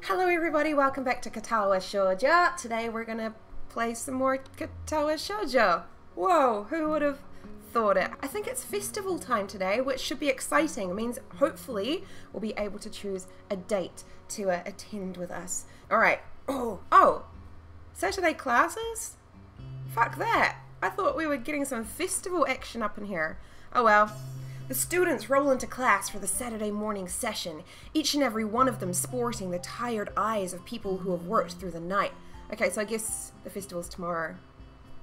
Hello everybody, welcome back to Katawa Shoujo. Today we're gonna play some more Katawa Shoujo. Whoa, who would have thought it? I think it's festival time today, which should be exciting. It means hopefully we'll be able to choose a date to attend with us. Alright. Oh! Saturday classes? Fuck that. I thought we were getting some festival action up in here. Oh well. The students roll into class for the Saturday morning session, each and every one of them sporting the tired eyes of people who have worked through the night. Okay, so I guess the festival's tomorrow.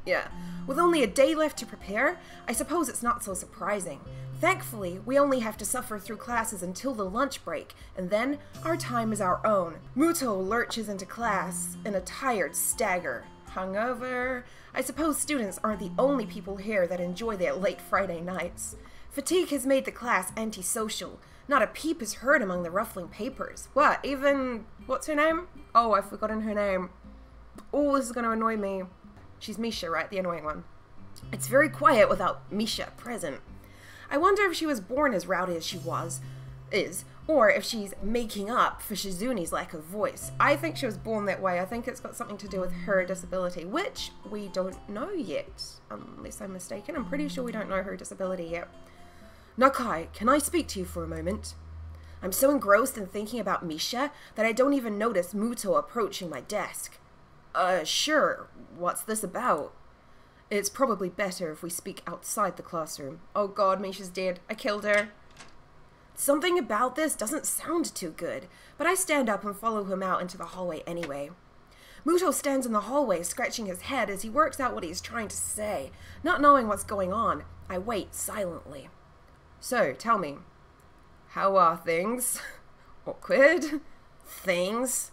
Yeah. With only a day left to prepare, I suppose it's not so surprising. Thankfully, we only have to suffer through classes until the lunch break, and then our time is our own. Muto lurches into class in a tired stagger. Hungover? I suppose students aren't the only people here that enjoy their late Friday nights. Fatigue has made the class antisocial. Not a peep is heard among the ruffling papers. What, even... what's her name? Oh, I've forgotten her name. Oh, this is going to annoy me. She's Misha, right? The annoying one. It's very quiet without Misha present. I wonder if she was born as rowdy as she is, or if she's making up for Shizuni's lack of voice. I think she was born that way. I think it's got something to do with her disability, which we don't know yet, unless I'm mistaken. I'm pretty sure we don't know her disability yet. Nakai, can I speak to you for a moment? I'm so engrossed in thinking about Misha that I don't even notice Muto approaching my desk. Sure. What's this about? It's probably better if we speak outside the classroom. Oh god, Misha's dead. I killed her. Something about this doesn't sound too good, but I stand up and follow him out into the hallway anyway. Muto stands in the hallway, scratching his head as he works out what he's trying to say. Not knowing what's going on, I wait silently. So, tell me, how are things? Awkward? Things?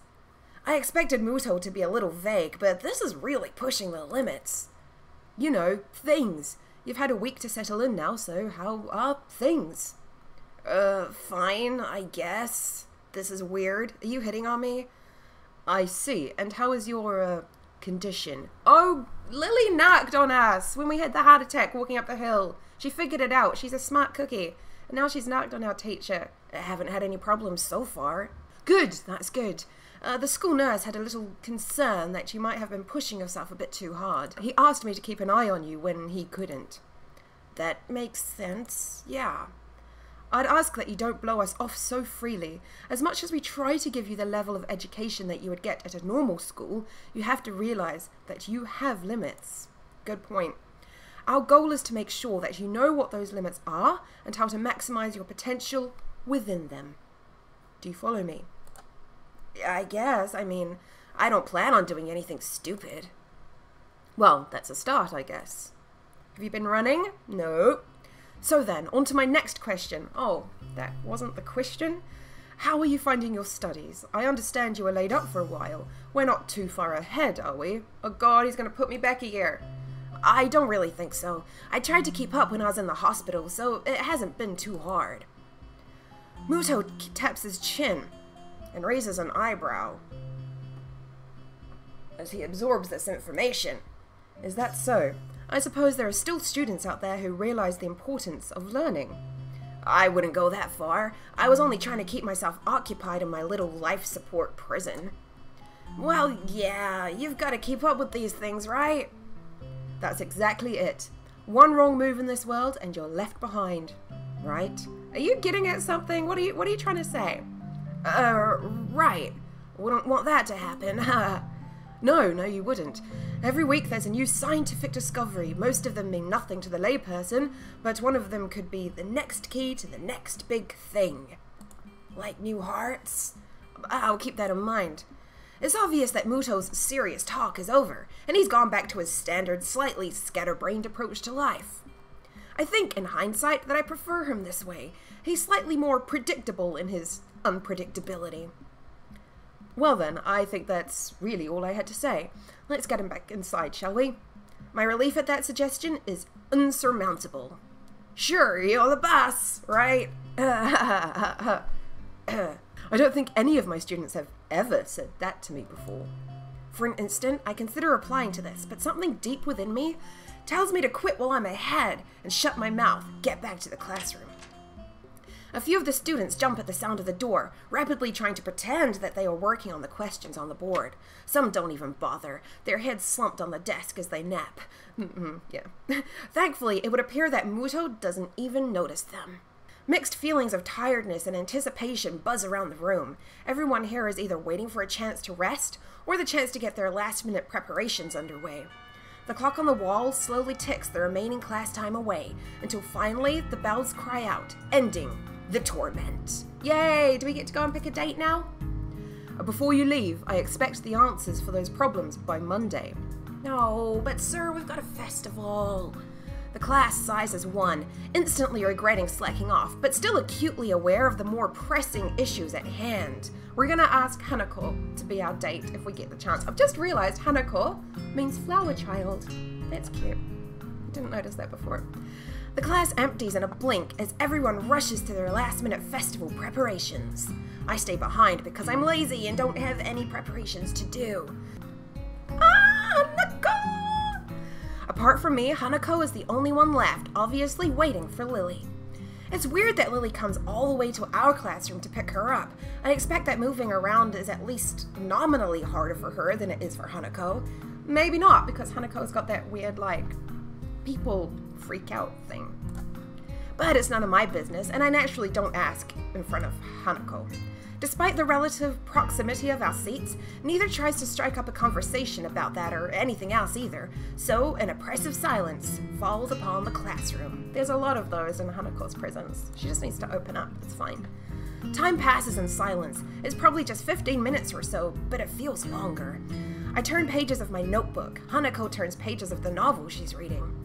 I expected Muto to be a little vague, but this is really pushing the limits. You know, things. You've had a week to settle in now, so how are things? Fine, I guess. This is weird. Are you hitting on me? I see. And how is your, condition? Oh, Lily knocked on us when we had the heart attack walking up the hill. She figured it out. She's a smart cookie. And now she's knocked on our teacher. I haven't had any problems so far. Good, that's good. The school nurse had a little concern that you might have been pushing yourself a bit too hard. He asked me to keep an eye on you when he couldn't. That makes sense, yeah. I'd ask that you don't blow us off so freely. As much as we try to give you the level of education that you would get at a normal school, you have to realize that you have limits. Good point. Our goal is to make sure that you know what those limits are and how to maximize your potential within them. Do you follow me? I guess. I mean, I don't plan on doing anything stupid. Well, that's a start, I guess. Have you been running? No. So then, on to my next question. Oh, that wasn't the question? How are you finding your studies? I understand you were laid up for a while. We're not too far ahead, are we? Oh god, he's going to put me back a year. I don't really think so. I tried to keep up when I was in the hospital, so it hasn't been too hard. Muto taps his chin and raises an eyebrow as he absorbs this information. Is that so? I suppose there are still students out there who realize the importance of learning. I wouldn't go that far. I was only trying to keep myself occupied in my little life support prison. Well, yeah, you've got to keep up with these things, right? That's exactly it. One wrong move in this world and you're left behind. Right? Are you getting at something? What are you trying to say? Right. Wouldn't want that to happen. No, you wouldn't. Every week there's a new scientific discovery. Most of them mean nothing to the layperson, but one of them could be the next key to the next big thing. Like new hearts? I'll keep that in mind. It's obvious that Muto's serious talk is over, and he's gone back to his standard, slightly scatterbrained approach to life. I think, in hindsight, that I prefer him this way. He's slightly more predictable in his unpredictability. Well then, I think that's really all I had to say. Let's get him back inside, shall we? My relief at that suggestion is insurmountable. Sure, you're the boss, right? I don't think any of my students have ever said that to me before. For an instant, I consider replying to this, but something deep within me tells me to quit while I'm ahead and shut my mouth, get back to the classroom. A few of the students jump at the sound of the door, rapidly trying to pretend that they are working on the questions on the board. Some don't even bother, their heads slumped on the desk as they nap. Yeah. Thankfully, it would appear that Muto doesn't even notice them. Mixed feelings of tiredness and anticipation buzz around the room. Everyone here is either waiting for a chance to rest or the chance to get their last-minute preparations underway. The clock on the wall slowly ticks the remaining class time away until finally the bells cry out, ending the torment. Yay! Do we get to go and pick a date now? Before you leave, I expect the answers for those problems by Monday. No, but sir, we've got a festival. The class sighs as one, instantly regretting slacking off, but still acutely aware of the more pressing issues at hand. We're gonna ask Hanako to be our date if we get the chance. I've just realized Hanako means flower child. That's cute. Didn't notice that before. The class empties in a blink as everyone rushes to their last-minute festival preparations. I stay behind because I'm lazy and don't have any preparations to do. Hanako! Apart from me, Hanako is the only one left, obviously waiting for Lily. It's weird that Lily comes all the way to our classroom to pick her up. I expect that moving around is at least nominally harder for her than it is for Hanako. Maybe not, because Hanako's got that weird, people freak out thing. But it's none of my business, and I naturally don't ask in front of Hanako. Despite the relative proximity of our seats, neither tries to strike up a conversation about that or anything else either, so an oppressive silence falls upon the classroom. There's a lot of those in Hanako's presence. She just needs to open up, it's fine. Time passes in silence. It's probably just 15 minutes or so, but it feels longer. I turn pages of my notebook. Hanako turns pages of the novel she's reading.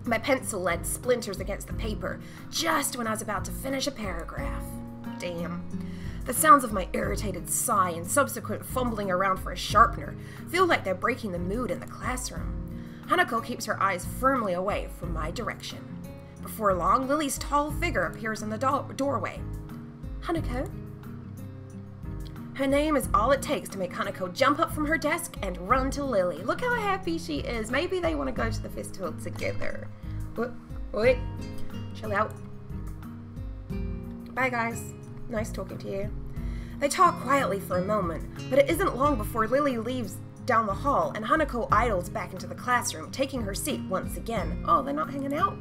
My pencil lead splinters against the paper, just when I was about to finish a paragraph. Damn. The sounds of my irritated sigh and subsequent fumbling around for a sharpener feel like they're breaking the mood in the classroom. Hanako keeps her eyes firmly away from my direction. Before long, Lily's tall figure appears in the doorway. Hanako? Her name is all it takes to make Hanako jump up from her desk and run to Lily. Look how happy she is. Maybe they want to go to the festival together. Wait. Chill out. Bye, guys. Nice talking to you. They talk quietly for a moment, but it isn't long before Lily leaves down the hall and Hanako idles back into the classroom, taking her seat once again. Oh, they're not hanging out?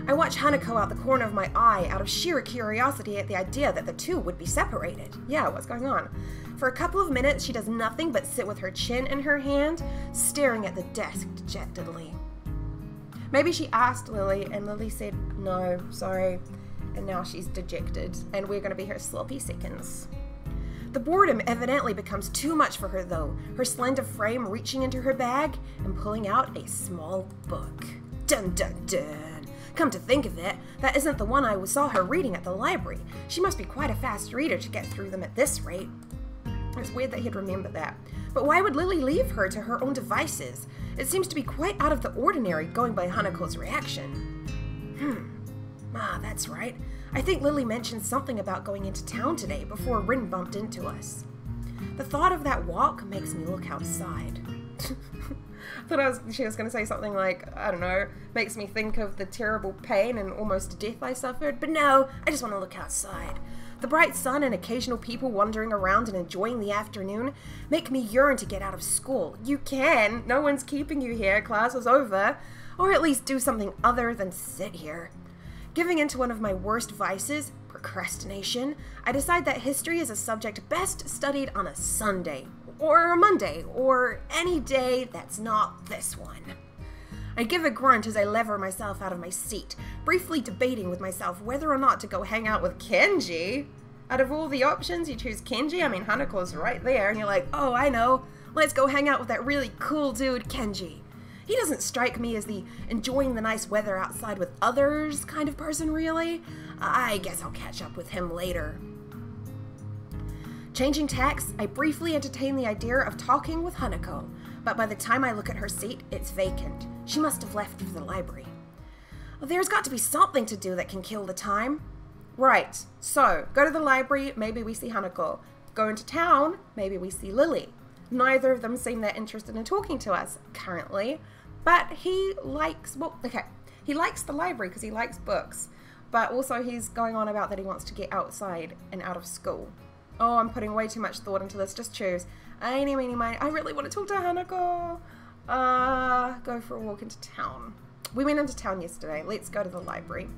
I watch Hanako out the corner of my eye out of sheer curiosity at the idea that the two would be separated. Yeah, what's going on? For a couple of minutes, she does nothing but sit with her chin in her hand, staring at the desk dejectedly. Maybe she asked Lily, and Lily said, no, sorry. And now she's dejected, and we're going to be her sloppy seconds. The boredom evidently becomes too much for her, though, her slender frame reaching into her bag and pulling out a small book. Dun dun dun! Come to think of it, that isn't the one I saw her reading at the library. She must be quite a fast reader to get through them at this rate. It's weird that he'd remember that. But why would Lily leave her to her own devices? It seems to be quite out of the ordinary, going by Hanako's reaction. That's right. I think Lily mentioned something about going into town today before Rin bumped into us. The thought of that walk makes me look outside. Thought she was going to say something like, I don't know, makes me think of the terrible pain and almost death I suffered, but no, I just want to look outside. The bright sun and occasional people wandering around and enjoying the afternoon make me yearn to get out of school. You can. No one's keeping you here. Class is over. Or at least do something other than sit here. Giving into one of my worst vices, procrastination, I decide that history is a subject best studied on a Sunday, or a Monday, or any day that's not this one. I give a grunt as I lever myself out of my seat, briefly debating with myself whether or not to go hang out with Kenji. Out of all the options, you choose Kenji? I mean, Hanako's right there, and you're like, oh, I know, let's go hang out with that really cool dude, Kenji. He doesn't strike me as the enjoying the nice weather outside with others kind of person, really. I guess I'll catch up with him later. Changing tacks, I briefly entertain the idea of talking with Hanako, but by the time I look at her seat, it's vacant. She must have left for the library. Well, there's got to be something to do that can kill the time. Right, so, go to the library, maybe we see Hanako. Go into town, maybe we see Lily. Neither of them seem that interested in talking to us, currently. But he likes, he likes the library because he likes books. but also he's going on about that he wants to get outside and out of school. Oh, I'm putting way too much thought into this. Just choose. Eeny, meeny, miny. I really want to talk to Hanako. Go for a walk into town. We went into town yesterday. Let's go to the library.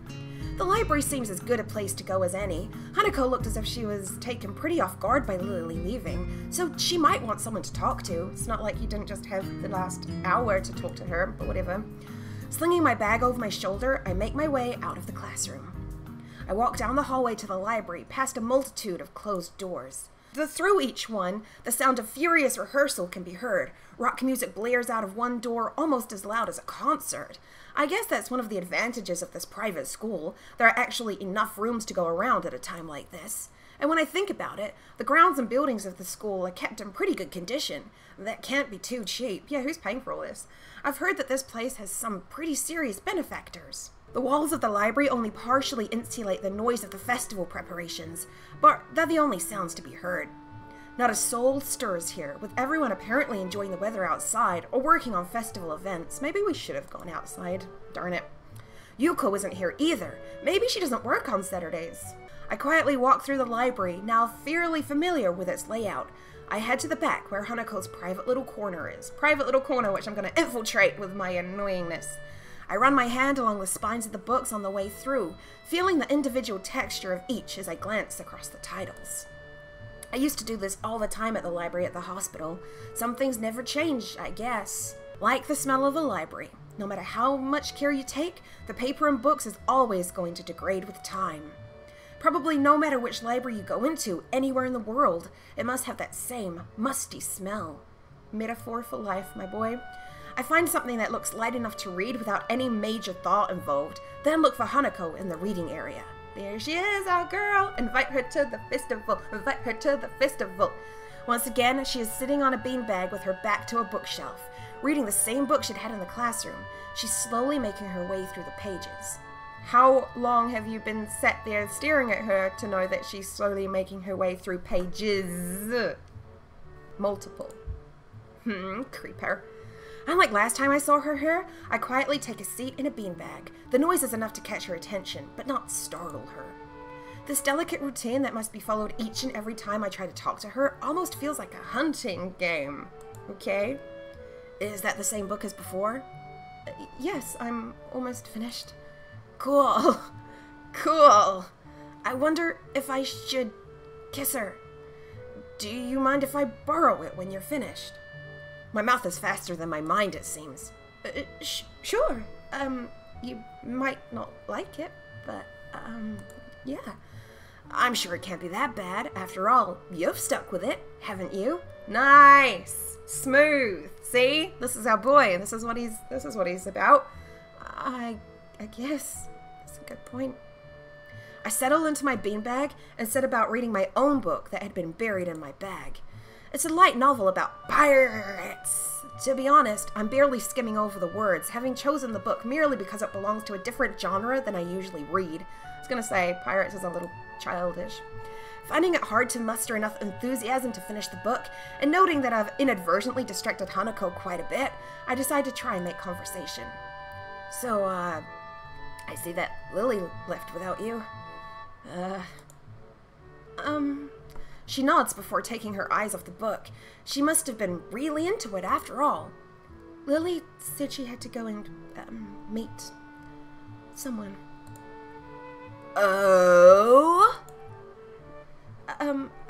The library seems as good a place to go as any. Hanako looked as if she was taken pretty off guard by Lily leaving, so she might want someone to talk to. It's not like you didn't just have the last hour to talk to her, but whatever. Slinging my bag over my shoulder, I make my way out of the classroom. I walk down the hallway to the library, past a multitude of closed doors. Through each one, the sound of furious rehearsal can be heard. Rock music blares out of one door almost as loud as a concert. I guess that's one of the advantages of this private school. There are actually enough rooms to go around at a time like this. And when I think about it, the grounds and buildings of the school are kept in pretty good condition. That can't be too cheap. Yeah, who's paying for all this? I've heard that this place has some pretty serious benefactors. The walls of the library only partially insulate the noise of the festival preparations, but they're the only sounds to be heard. Not a soul stirs here, with everyone apparently enjoying the weather outside or working on festival events. Maybe we should have gone outside. Darn it. Yuko isn't here either. Maybe she doesn't work on Saturdays. I quietly walk through the library, now fairly familiar with its layout. I head to the back where Hanako's private little corner is. Private little corner which I'm going to infiltrate with my annoyingness. I run my hand along the spines of the books on the way through, feeling the individual texture of each as I glance across the titles. I used to do this all the time at the library at the hospital. Some things never change, I guess. Like the smell of the library. No matter how much care you take, the paper and books is always going to degrade with time. Probably no matter which library you go into, anywhere in the world, it must have that same musty smell. Metaphor for life, my boy. I find something that looks light enough to read without any major thought involved, then look for Hanako in the reading area. There she is, our girl! Invite her to the festival! Invite her to the festival! Once again, she is sitting on a beanbag with her back to a bookshelf, reading the same book she'd had in the classroom. She's slowly making her way through the pages. How long have you been sat there staring at her to know that she's slowly making her way through pages? Multiple. Creeper. Unlike last time I saw her here, I quietly take a seat in a beanbag. The noise is enough to catch her attention, but not startle her. This delicate routine that must be followed each and every time I try to talk to her almost feels like a hunting game. Okay? Is that the same book as before? Yes, I'm almost finished. Cool. Cool. I wonder if I should kiss her. Do you mind if I borrow it when you're finished? My mouth is faster than my mind, it seems. Sure. You might not like it, but, yeah. I'm sure it can't be that bad. After all, you've stuck with it, haven't you? Nice. Smooth. See? This is our boy. This is what he's about. I guess. That's a good point. I settled into my beanbag and set about reading my own book that had been buried in my bag. It's a light novel about pirates. To be honest, I'm barely skimming over the words, having chosen the book merely because it belongs to a different genre than I usually read. I was gonna say, pirates is a little childish. Finding it hard to muster enough enthusiasm to finish the book, and noting that I've inadvertently distracted Hanako quite a bit, I decide to try and make conversation. So, I see that Lily left without you. She nods before taking her eyes off the book. She must have been really into it after all. Lily said she had to go and, meet someone. Oh?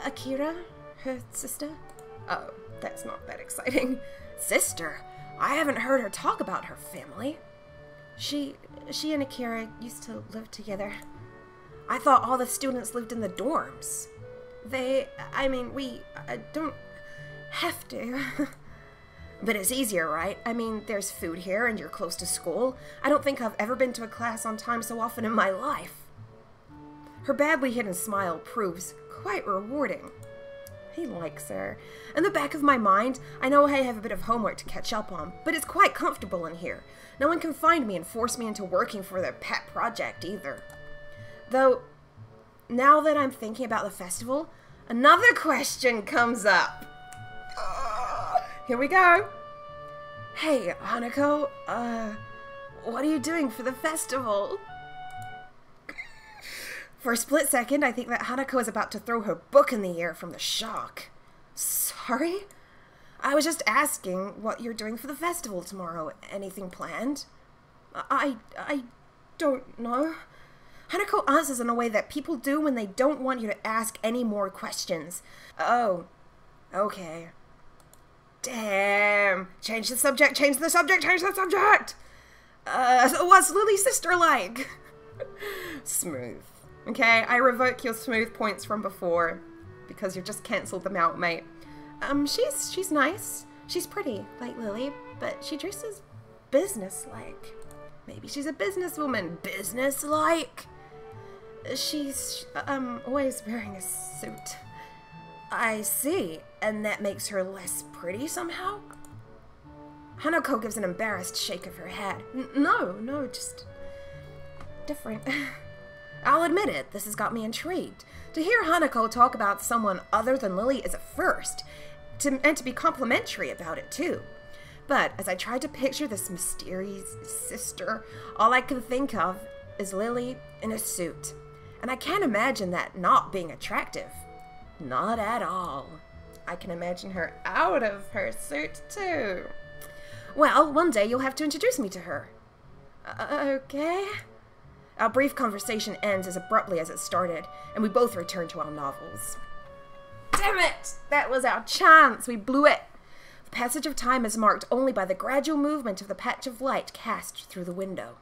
Akira? Her sister? Oh, that's not that exciting. Sister? I haven't heard her talk about her family. She and Akira used to live together. I thought all the students lived in the dorms. We don't have to. But it's easier, right? I mean, there's food here and you're close to school. I don't think I've ever been to a class on time so often in my life. Her badly hidden smile proves quite rewarding. He likes her. In the back of my mind, I know I have a bit of homework to catch up on, but it's quite comfortable in here. No one can find me and force me into working for their pet project either. Though, now that I'm thinking about the festival, another question comes up. Here we go. Hey, Hanako, what are you doing for the festival? For a split second, I think that Hanako is about to throw her book in the air from the shock. Sorry? I was just asking what you're doing for the festival tomorrow. Anything planned? I don't know. Hanako answers in a way that people do when they don't want you to ask any more questions. Oh, okay. Damn. Change the subject, change the subject, change the subject! So what's Lily's sister like? Smooth. Okay, I revoke your smooth points from before, because you just cancelled them out, mate. She's nice. She's pretty, like Lily, but she dresses business-like. Maybe she's a businesswoman. Business-like? She's, always wearing a suit. I see. And that makes her less pretty somehow? Hanako gives an embarrassed shake of her head. No, just different. I'll admit it, this has got me intrigued. To hear Hanako talk about someone other than Lily is a first, and to be complimentary about it too. But as I tried to picture this mysterious sister, all I can think of is Lily in a suit. And I can't imagine that not being attractive. Not at all. I can imagine her out of her suit too. Well, one day you'll have to introduce me to her. Okay. Our brief conversation ends as abruptly as it started, and we both return to our novels. Damn it! That was our chance! We blew it! The passage of time is marked only by the gradual movement of the patch of light cast through the window.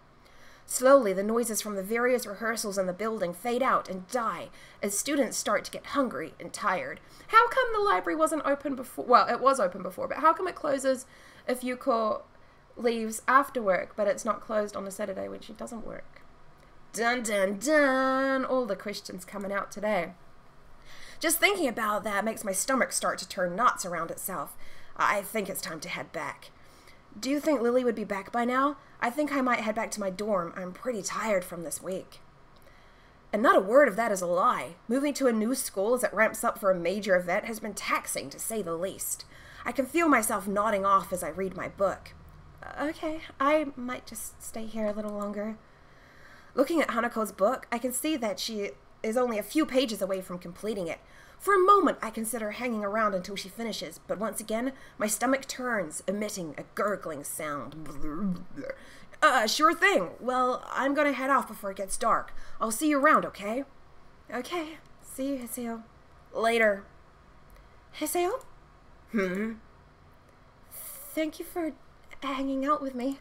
Slowly, the noises from the various rehearsals in the building fade out and die as students start to get hungry and tired. How come the library wasn't open before? Well, it was open before, but how come it closes if Yuko leaves after work, but it's not closed on a Saturday when she doesn't work? Dun dun dun! All the questions coming out today. Just thinking about that makes my stomach start to turn knots around itself. I think it's time to head back. Do you think Lily would be back by now? I think I might head back to my dorm. I'm pretty tired from this week. And not a word of that is a lie. Moving to a new school as it ramps up for a major event has been taxing, to say the least. I can feel myself nodding off as I read my book. Okay, I might just stay here a little longer. Looking at Hanako's book, I can see that she is only a few pages away from completing it. For a moment, I consider hanging around until she finishes, but once again, my stomach turns, emitting a gurgling sound. Sure thing. Well, I'm gonna head off before it gets dark. I'll see you around, okay? Okay. See you, Hiseo. Later. Hiseo? Thank you for hanging out with me.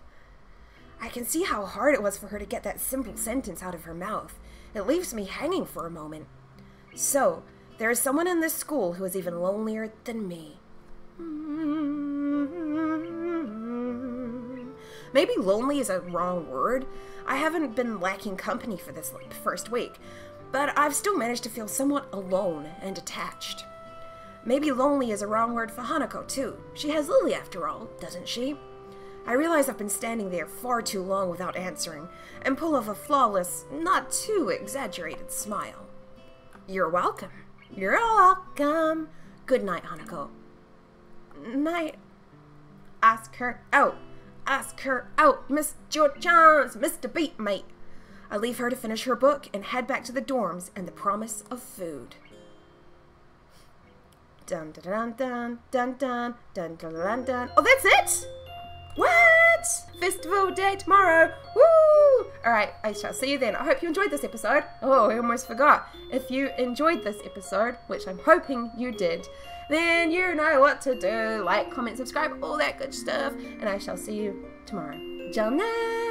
I can see how hard it was for her to get that simple sentence out of her mouth. It leaves me hanging for a moment. So, there is someone in this school who is even lonelier than me. Maybe lonely is a wrong word. I haven't been lacking company for this first week, but I've still managed to feel somewhat alone and detached. Maybe lonely is a wrong word for Hanako too. She has Lily after all, doesn't she? I realize I've been standing there far too long without answering, and pull off a flawless, not too exaggerated smile. You're welcome. You're welcome. Good night, Hanako. Night. Ask her out. Ask her out. Miss your chance, Mr. Beatmate. I leave her to finish her book and head back to the dorms and the promise of food. Dun dun dun dun dun dun dun dun dun. Oh, that's it? What? Festival day tomorrow. Woo! Alright, I shall see you then. I hope you enjoyed this episode. Oh, I almost forgot. If you enjoyed this episode, which I'm hoping you did, then you know what to do. Like, comment, subscribe, all that good stuff. And I shall see you tomorrow. Till then.